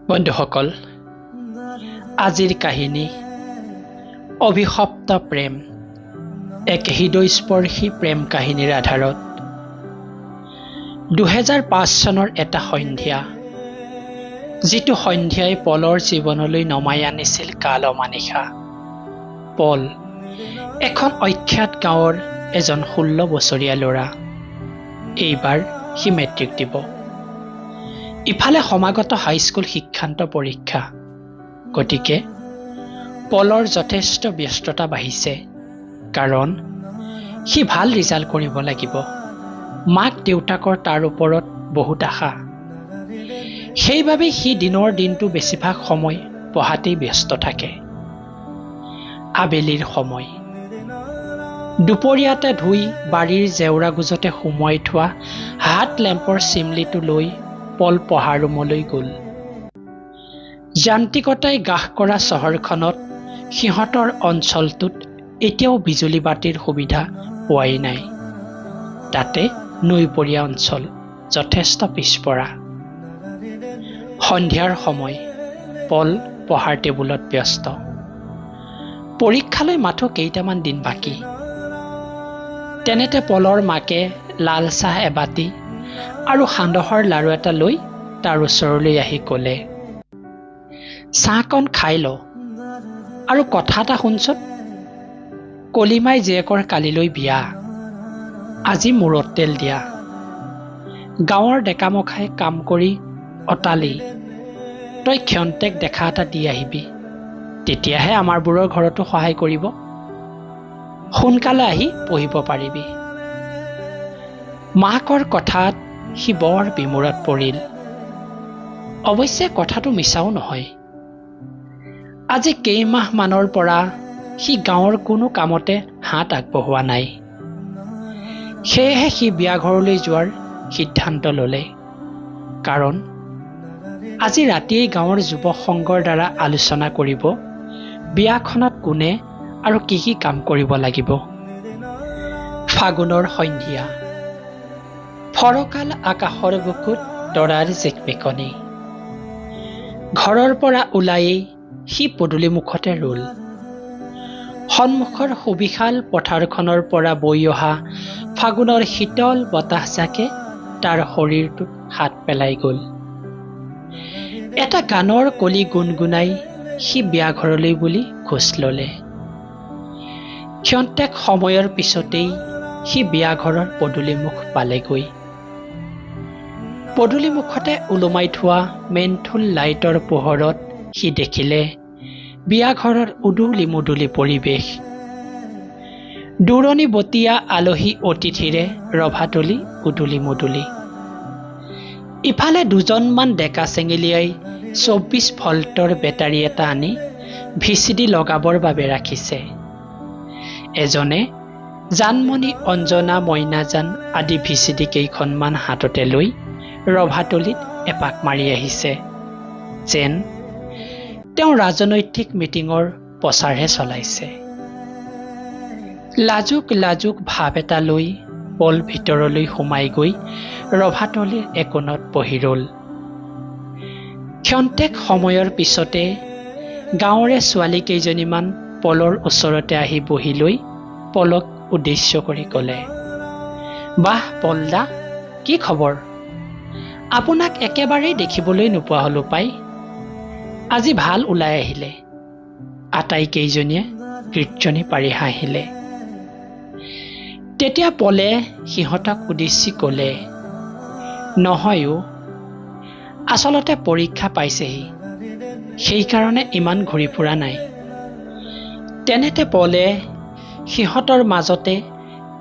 বন্ধুসকল, আজিৰ কাহিনী অভিশপ্ত প্ৰেম, এক হৃদয়স্পৰ্শী প্ৰেম কাহিনীৰ আধাৰত 2005 চনৰ এটা সন্ধিয়া, যিটো সন্ধিয়াই পলৰ জীৱনলৈ নমাই আনিছিল কাল অমানিশা। পল এখন অখ্যাত গাঁৱৰ এজন 16 বছৰীয়া ল'ৰা। এইবাৰ সি মেট্ৰিক দিব। ইফালে সমাগত হাইস্কুল শিক্ষান্ত পৰীক্ষা। গতিকে পলৰ যথেষ্ট ব্যস্ততা বাঢ়িছে, কাৰণ সি ভাল ৰিজাল্ট কৰিব লাগিব। মাক দেউতাকৰ তাৰ ওপৰত বহুত আশা। সেইবাবে সি দিনৰ দিনটো বেছিভাগ সময় পঢ়াতেই ব্যস্ত থাকে। আবেলিৰ সময়। দুপৰীয়াতে ধুই বাৰীৰ জেওৰা গোজতে সুমুৱাই থোৱা হাত লেম্পৰ চিমলিটো লৈ পল পঢ়া ৰুমলৈ গ'ল। যান্ত্ৰিকতাই গ্ৰাস কৰা চহৰখনত সিহঁতৰ অঞ্চলটোত এতিয়াও বিজুলী বাতিৰ সুবিধা পোৱাই নাই। তাতে নৈপৰীয়া অঞ্চল, যথেষ্ট পিছপৰা। সন্ধিয়াৰ সময়। পল পঢ়াৰ টেবুলত ব্যস্ত। পৰীক্ষালৈ মাথো কেইটামান দিন বাকী। তেনেতে পলৰ মাকে লাল চাহ এবাতি আৰু সান্দহৰ লাৰু এটা লৈ তাৰ ওচৰলৈ আহি ক'লে, চাহকণ খাই ল, আৰু কথা এটা শুনচোন। কলিমাই জীয়েকৰ কালিলৈ বিয়া। আজি মূৰত তেল দিয়া। গাঁৱৰ ডেকামখাই কাম কৰি অতালি। তই ক্ষন্তেক দেখা এটা দি আহিবি, তেতিয়াহে আমাৰবোৰৰ ঘৰতো সহায় কৰিব। সোনকালে আহি পঢ়িব পাৰিবি। মাকৰ কথাত সি বৰ বিমূৰত পৰিল। অৱশ্যে কথাটো মিছাও নহয়। আজি কেইমাহ মানৰ পৰা সি গাঁৱৰ কোনো কামতে হাত আগবঢ়োৱা নাই। সেয়েহে সি বিয়া ঘৰলৈ যোৱাৰ সিদ্ধান্ত ল'লে। কাৰণ আজি ৰাতিয়েই গাঁৱৰ যুৱক সংঘৰ দ্বাৰা আলোচনা কৰিব বিয়াখনত কোনে আৰু কি কি কাম কৰিব লাগিব। ফাগুনৰ সন্ধিয়া। ফৰকাল আকাশৰ বুকুত তৰাৰ জিকমিকনি। ঘৰৰ পৰা ওলায়েই সি পদূলি মুখতে ৰ'ল। সন্মুখৰ সুবিশাল পথাৰখনৰ পৰা বৈ অহা ফাগুনৰ শীতল বতাহজাকে তাৰ শৰীৰটোত হাত পেলাই গ'ল। এটা গানৰ কলি গুণগুণাই সি বিয়া ঘৰলৈ বুলি খোজ ল'লে। ক্ষন্তেক সময়ৰ পিছতেই সি বিয়া ঘৰৰ পদূলিমুখ পালেগৈ। পদূলিমুখতে ওলোমাই থোৱা মেন্থুল লাইটৰ পোহৰত সি দেখিলে বিয়া ঘৰৰ উদুলি মুদুলি পৰিৱেশ। দূৰণি বতীয়া আলহী অতিথিৰে ৰভাতলি উদুলি মুদুলি। ইফালে দুজনমান ডেকা চেঙেলিয়াই 24 ভল্টৰ বেটাৰী এটা আনি ভিচিডি লগাবৰ বাবে ৰাখিছে। এজনে জানমণি, অঞ্জনা, মইনাজান আদি ভিচিডি কেইখনমান হাততে লৈ ৰভাতলিত এপাক মাৰি আহিছে, যেন তেওঁ ৰাজনৈতিক মিটিঙৰ প্ৰচাৰহে চলাইছে। লাজুক লাজুক ভাৱ এটা লৈ পল ভিতৰলৈ সোমাই গৈ ৰভাতলিৰ একোণত বহি ৰ'ল। ক্ষন্তেক সময়ৰ পিছতে গাঁৱৰে ছোৱালী কেইজনীমান পলৰ ওচৰতে আহি বহি লৈ পলক উদ্দেশ্য কৰি ক'লে, বাহ পলদা, কি খবৰ? আপোনাক একেবাৰেই দেখিবলৈ নোপোৱা হলো পাই। আজি ভাল ওলাই আহিলে। আটাইকেইজনীয়ে কীৰ্তনী পাৰি হাঁহিলে। তেতিয়া পলে সিহঁতক উদ্দেশ্যি ক'লে, নহয় অ', আচলতে পৰীক্ষা পাইছেহি, সেইকাৰণে ইমান ঘূৰি ফুৰা নাই। তেনেতে পলে সিহঁতৰ মাজতে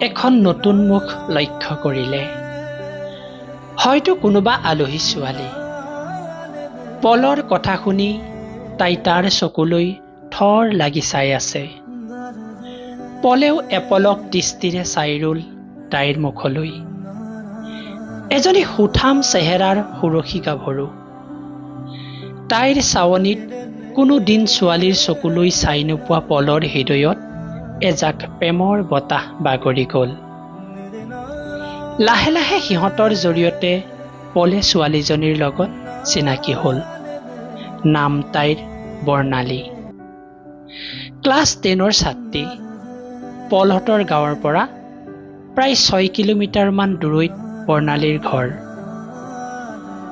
এখন নতুন মুখ লক্ষ্য কৰিলে। হয়তো কোনোবা আলহী ছোৱালী। পলৰ কথা শুনি তাই তাৰ চকুলৈ থৰ লাগি চাই আছে। পলেও এপলক দৃষ্টিৰে চাই ৰ'ল তাইৰ মুখলৈ। এজনী সুঠাম চেহেৰাৰ সুৰসী গাভৰু। তাইৰ চাৱনিত কোনো দিন ছোৱালীৰ চকুলৈ চাই নোপোৱা পলৰ হৃদয়ত এজাক প্ৰেমৰ বতাহ বাগৰি গ'ল। লাহে লাহে সিহঁতৰ জৰিয়তে পলে ছোৱালীজনীৰ লগত চিনাকি হ'ল। নাম তাইৰ বৰ্ণালী। ক্লাছ 10ৰ ছাত্ৰী। পলহঁতৰ গাঁৱৰ পৰা প্ৰায় 6 কিলোমিটাৰমান দূৰৈত বৰ্ণালীৰ ঘৰ।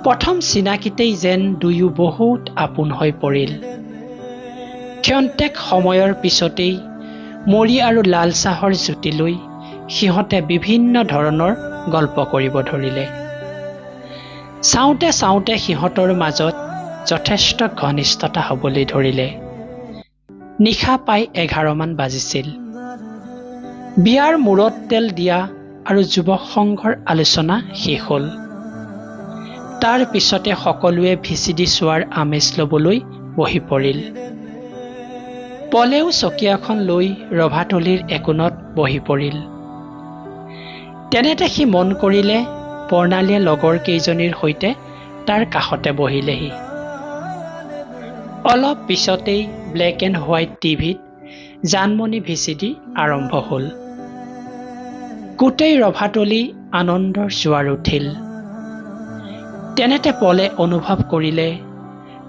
প্ৰথম চিনাকিতেই যেন দুয়ো বহুত আপোন হৈ পৰিল। ক্ষন্তেক সময়ৰ পিছতেই মুড়ি আৰু লাল চাহৰ জুতি লৈ সিহঁতে বিভিন্ন ধৰণৰ গল্প কৰিব ধৰিলে। চাওঁতে চাওঁতে সিহঁতৰ মাজত যথেষ্ট ঘনিষ্ঠতা হ'বলৈ ধৰিলে। নিশা প্ৰায় 11মান বাজিছিল। বিয়াৰ মূৰত তেল দিয়া আৰু যুৱক সংঘৰ আলোচনা শেষ হ'ল। তাৰ পিছতে সকলোৱে ভিচিডি চোৱাৰ আমেজ ল'বলৈ বহি পৰিল। পলেও চকী এখন লৈ ৰভাতলিৰ একোণত বহি পৰিল। তেনেতে সি মন কৰিলে বৰ্ণালীয়ে লগৰ কেইজনীৰ সৈতে তাৰ কাষতে বহিলেহি। অলপ পিছতেই ব্লেক এণ্ড হোৱাইট টিভিত জানমণি ভিচিডি আৰম্ভ হ'ল। গোটেই ৰভাতলি আনন্দৰ জোৱাৰ উঠিল। তেনেতে পলে অনুভৱ কৰিলে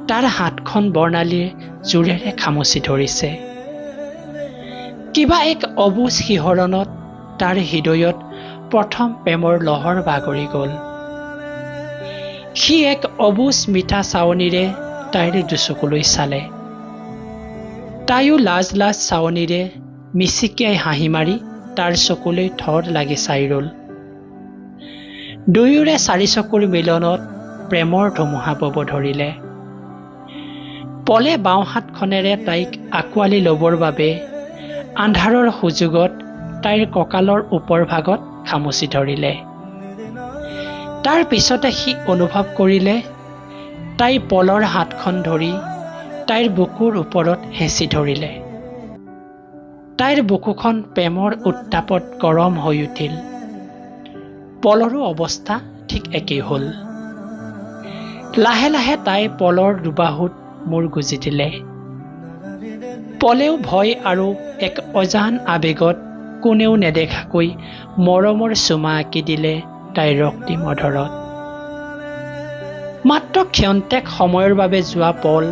তাৰ হাতখন বৰ্ণালীয়ে জোৰেৰে খামুচি ধৰিছে। কিবা এক অবুজ শিহৰণত তাৰ হৃদয়ত প্ৰথম প্ৰেমৰ লহৰ বাগৰি গ'ল। সি এক অবুজ মিঠা চাৱনিৰে তাইৰ দুচকুলৈ চালে। তাইও লাজ লাজ চাৱনিৰে মিচিকিয়াই হাঁহি মাৰি তাৰ চকুলৈ থৰ লাগি চাই ৰ'ল। দুয়োৰে চাৰি চকুৰ মিলনত প্ৰেমৰ ধুমুহা বব ধৰিলে। পলে বাওঁ হাতখনেৰে তাইক আঁকোৱালি ল'বৰ বাবে আন্ধাৰৰ সুযোগত তাইৰ কঁকালৰ ওপৰ ভাগত খামুচি ধৰিলে। তাৰ পিছতে সি অনুভৱ কৰিলে তাই পলৰ হাতখন ধৰি তাইৰ বুকুৰ ওপৰত হেঁচি ধৰিলে। তাইৰ বুকুখন প্ৰেমৰ উত্তাপত গৰম হৈ উঠিল। পলৰো অৱস্থা ঠিক একেই হ'ল। লাহে লাহে তাই পলৰ দুবাহুত মূৰ গুজি দিলে। পলেও ভয় আৰু এক অজান আবেগত কোনেও নেদেখাকৈ মৰমৰ চুমা আঁকি দিলে তাইৰ ৰক্তিম অধৰত। মাত্ৰ ক্ষন্তেক সময়ৰ বাবে যোৱা পল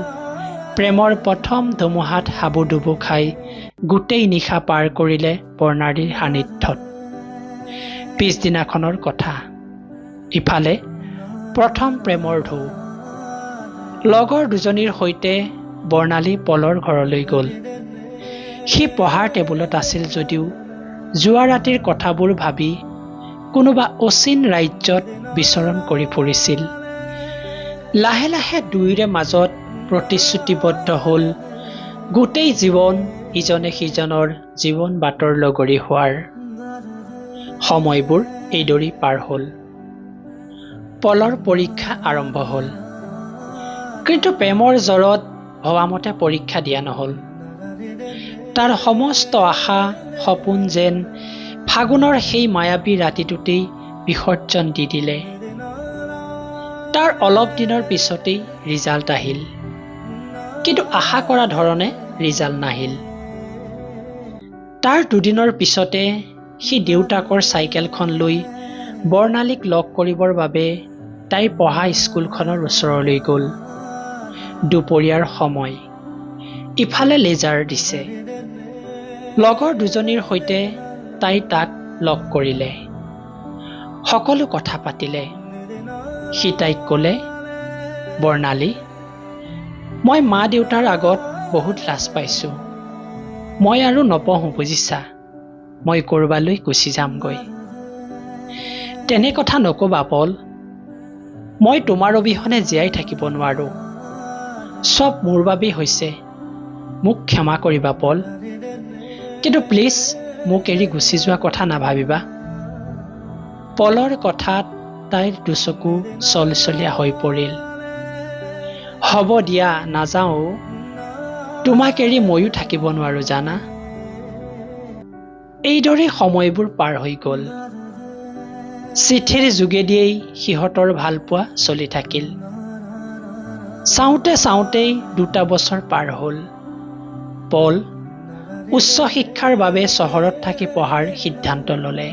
প্ৰেমৰ প্ৰথম ধুমুহাত হাবুডুবু খাই গোটেই নিশা পাৰ কৰিলে বৰ্ণালীৰ সান্নিধ্যত। পিছদিনাখনৰ কথা। ইফালে প্ৰথম প্ৰেমৰ ঢৌ। লগৰ দুজনীৰ সৈতে বৰ্ণালী পলৰ ঘৰলৈ গ'ল। সি পঢ়াৰ টেবুলত আছিল যদিও যোৱা ৰাতিৰ কথাবোৰ ভাবি কোনোবা অচিন ৰাজ্যত বিচৰণ কৰি ফুৰিছিল। লাহে লাহে দুয়োৰে মাজত প্ৰতিশ্ৰুতিবদ্ধ হ'ল গোটেই জীৱন ইজনে সিজনৰ জীৱন বাটৰ লগৰী হোৱাৰ। সময়বোৰ এইদৰেই পাৰ হ'ল। পলৰ পৰীক্ষা আৰম্ভ হ'ল। কিন্তু প্ৰেমৰ জ্বৰত ভবামতে পৰীক্ষা দিয়া নহ'ল। তাৰ সমস্ত আশা সপোন যেন ফাগুনৰ সেই মায়াবী ৰাতিটোতেই বিসৰ্জন দি দিলে। তাৰ অলপ দিনৰ পিছতেই ৰিজাল্ট আহিল। কিন্তু আশা কৰা ধৰণে ৰিজাল্ট নাহিল। তাৰ দুদিনৰ পিছতে সি দেউতাকৰ চাইকেলখন লৈ বৰ্ণালীক লগ কৰিবৰ বাবে তাইৰ পঢ়া স্কুলখনৰ ওচৰলৈ গ'ল। দুপৰীয়াৰ সময়। ইফালে লেজাৰ দিছে। লগৰ দুজনীৰ সৈতে তাই তাক লগ কৰিলে। সকলো কথা পাতিলে। সি তাইক ক'লে, বৰ্ণালী, মই মা দেউতাৰ আগত বহুত লাজ পাইছোঁ। মই আৰু নপঢ়োঁ বুজিছা। মই ক'ৰবালৈ গুচি যামগৈ। তেনে কথা নক'বা পল। মই তোমাৰ অবিহনে জীয়াই থাকিব নোৱাৰোঁ। চব মোৰ বাবেই হৈছে। মোক ক্ষমা কৰিবা পল। কিন্তু প্লিজ মোক এৰি গুচি যোৱা কথা নাভাবিবা। পলৰ কথাত তাইৰ দুচকু চলচলীয়া হৈ পৰিল। হ'ব দিয়া, নাযাওঁ। তোমাক এৰি ময়ো থাকিব নোৱাৰো জানা। এইদৰে সময়বোৰ পাৰ হৈ গ'ল। চিঠিৰ যোগেদিয়েই সিহঁতৰ ভালপোৱা চলি থাকিল। চাওঁতে চাওঁতেই 2টা বছৰ পাৰ হ'ল। পল উচ্চ শিক্ষাৰ বাবে চহৰত থাকি পঢ়াৰ সিদ্ধান্ত ল'লে।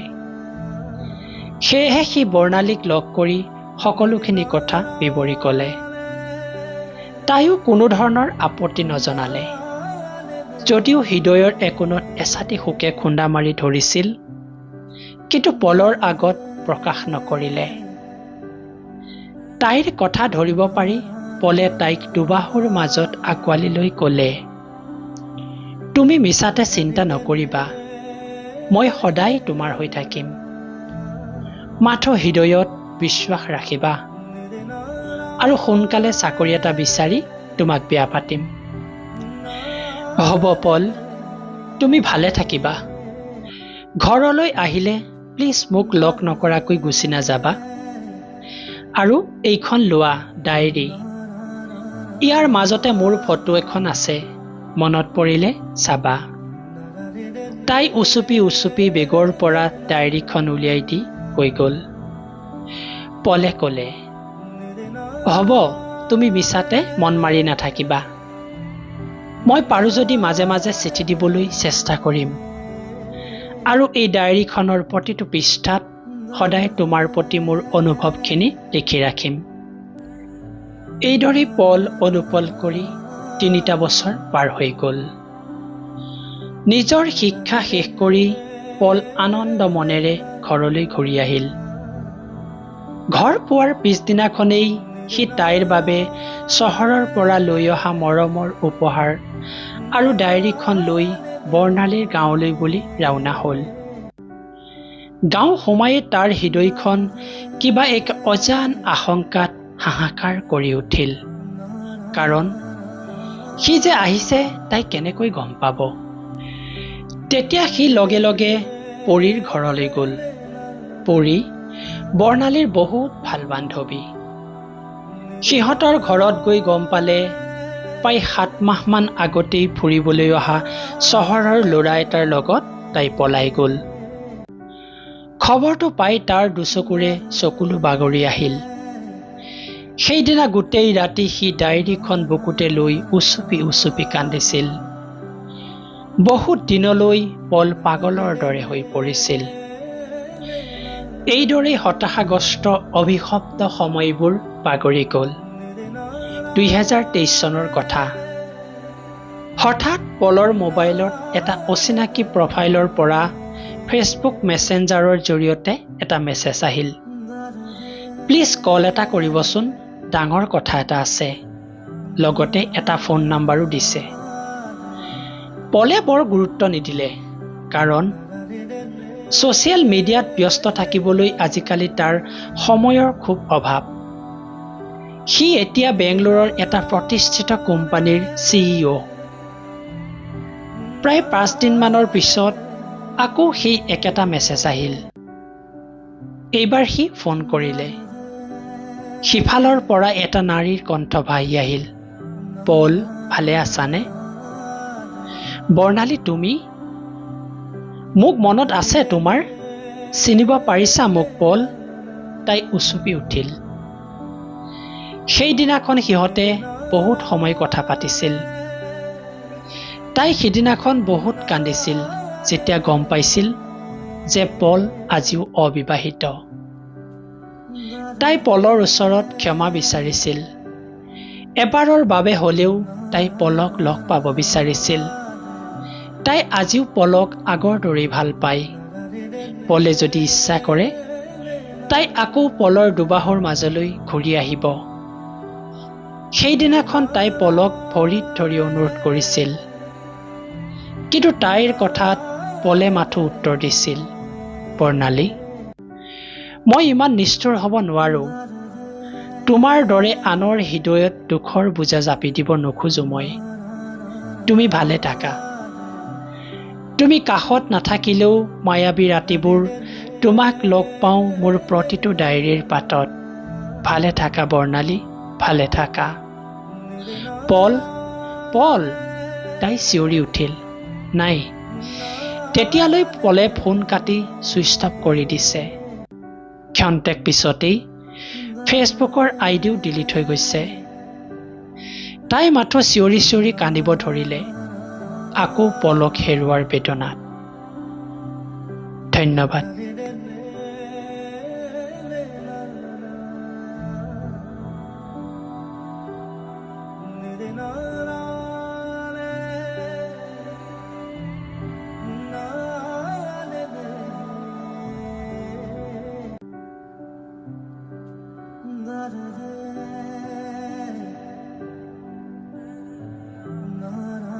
সেয়েহে সি বৰ্ণালীক লগ কৰি সকলোখিনি কথা বিৱৰি ক'লে। তাইও কোনো ধৰণৰ আপত্তি নজনালে। যদিও হৃদয়ৰ একোণত এছাতি শোকে খুন্দা মাৰি ধৰিছিল, কিন্তু পলৰ আগত প্ৰকাশ নকৰিলে। তাইৰ কথা ধৰিব পাৰি পলে তাইক দুবাহুৰ মাজত আঁকোৱালি লৈ ক'লে, তুমি মিছাতে চিন্তা নকৰিবা, মই সদায় তোমাৰ হৈ থাকিম। মাথো হৃদয়ত বিশ্বাস ৰাখিবা আৰু সোনকালে চাকৰি এটা বিচাৰি তোমাক বিয়া পাতিম। হ'ব পল, তুমি ভালে থাকিবা। ঘৰলৈ আহিলে প্লিজ মোক লগ নকৰাকৈ গুচি নাযাবা। আৰু এইখন লোৱা ডায়েৰী, ইয়াৰ মাজতে মোৰ ফটো এখন আছে, মনত পৰিলে চাবা। তাই উচুপি উচুপি বেগৰ পৰা ডায়েৰীখন উলিয়াই দি কৈ গ'ল। পলে ক'লে, হ'ব, তুমি মিছাতে মন মাৰি নাথাকিবা। মই পাৰো যদি মাজে মাজে চিঠি দিবলৈ চেষ্টা কৰিম, আৰু এই ডায়েৰীখনৰ প্ৰতিটো পৃষ্ঠাত সদায় তোমাৰ প্ৰতি মোৰ অনুভৱখিনি লিখি ৰাখিম। এইদৰে পল অনুপল কৰি 3টা বছৰ পাৰ হৈ গ'ল। নিজৰ শিক্ষা শেষ কৰি পল আনন্দ মনেৰে ঘৰলৈ ঘূৰি আহিল। ঘৰ পোৱাৰ পিছদিনাখনেই সি তাইৰ বাবে চহৰৰ পৰা লৈ অহা মৰমৰ উপহাৰ আৰু ডায়েৰীখন লৈ বৰ্ণালীৰ গাঁৱলৈ বুলি ৰাওনা হ'ল। গাঁও সোমাই তাৰ হৃদয়খন কিবা এক অজান আশংকাত হাহাকাৰ কৰি উঠিল। কাৰণ সি যে আহিছে তাই কেনেকৈ গম পাব। তেতিয়া সি লগে লগে পৰীৰ ঘৰলৈ গ'ল। পৰী বৰ্ণালীৰ বহুত ভাল বান্ধৱী। সিহঁতৰ ঘৰত গৈ গম পালে প্ৰায় 7 মাহমান আগতেই ফুৰিবলৈ অহা চহৰৰ ল'ৰা এটাৰ লগত তাই পলাই গ'ল। খবৰটো পাই তাৰ দুচকুৰে চকুলো বাগৰি আহিল। সেইদিনা গোটেই ৰাতি সি ডায়েৰীখন বুকুতে লৈ উচুপি উচুপি কান্দিছিল। বহুত দিনলৈ পল পাগলৰ দৰে হৈ পৰিছিল। এইদৰেই হতাশাগ্ৰস্ত অভিশপ্ত সময়বোৰ বাগৰি গ'ল। 2023 চনৰ কথা। হঠাৎ পলৰ মোবাইলত এটা অচিনাকি প্ৰফাইলৰ পৰা ফেচবুক মেছেঞ্জাৰৰ জৰিয়তে এটা মেছেজ আহিল। প্লিজ কল এটা কৰিবচোন, ডাঙৰ কথা এটা আছে। লগতে এটা ফোন নাম্বাৰো দিছে। পলে বৰ গুৰুত্ব নিদিলে, কাৰণ ছ'চিয়েল মিডিয়াত ব্যস্ত থাকিবলৈ আজিকালি তাৰ সময়ৰ খুব অভাৱ। সি এতিয়া বেংগলোৰৰ এটা প্ৰতিষ্ঠিত কোম্পানীৰ CEO। প্ৰায় 5 দিনমানৰ পিছত আকৌ সেই একেটা মেছেজ আহিল। এইবাৰ সি ফোন কৰিলে। সিফালৰ পৰা এটা নাৰীৰ কণ্ঠ ভাহি আহিল। পল, ভালে আছানে? বৰ্ণালী, তুমি? মোক মনত আছে তোমাৰ? চিনিব পাৰিছা মোক পল? তাই উচুপি উঠিল। সেইদিনাখন সিহঁতে বহুত সময় কথা পাতিছিল। তাই সিদিনাখন বহুত কান্দিছিল যেতিয়া গম পাইছিল যে পল আজিও অবিবাহিত। তাই পলৰ ওচৰত ক্ষমা বিচাৰিছিল। এবাৰৰ বাবে হ'লেও তাই পলক লগ পাব বিচাৰিছিল। তাই আজিও পলক আগৰ দৰেই ভাল পায়। পলে যদি ইচ্ছা কৰে তাই আকৌ পলৰ দুবাহুৰ মাজলৈ ঘূৰি আহিব। সেইদিনাখন তাই পলক ভৰিত ধৰি অনুৰোধ কৰিছিল। কিন্তু তাইৰ কথাত পলে মাথো উত্তৰ দিছিল, বৰ্ণালী, মই ইমান নিষ্ঠুৰ হ'ব নোৱাৰো। তোমাৰ দৰে আনৰ হৃদয়ত দুখৰ বোজা জাপি দিব নোখোজো মই। তুমি ভালে থাকা। তুমি কাষত নাথাকিলেও মায়াবী ৰাতিবোৰ তোমাক লগ পাওঁ মোৰ প্ৰতিটো ডায়েৰীৰ পাতত। ভালে থাকা বৰ্ণালী, ভালে থাকা। পল, পল, তাই চিঞৰি উঠিল। নাই, তেতিয়ালৈ পলে ফোন কাটি ছুইচ অফ কৰি দিছে। ক্ষন্তেক পিছতেই ফেচবুকৰ আইডিও ডিলিট হৈ গৈছে। তাই মাথো চিঞৰি চিঞৰি কান্দিব ধৰিলে, আকৌ পলক হেৰুৱাৰ বেদনাত। ধন্যবাদ।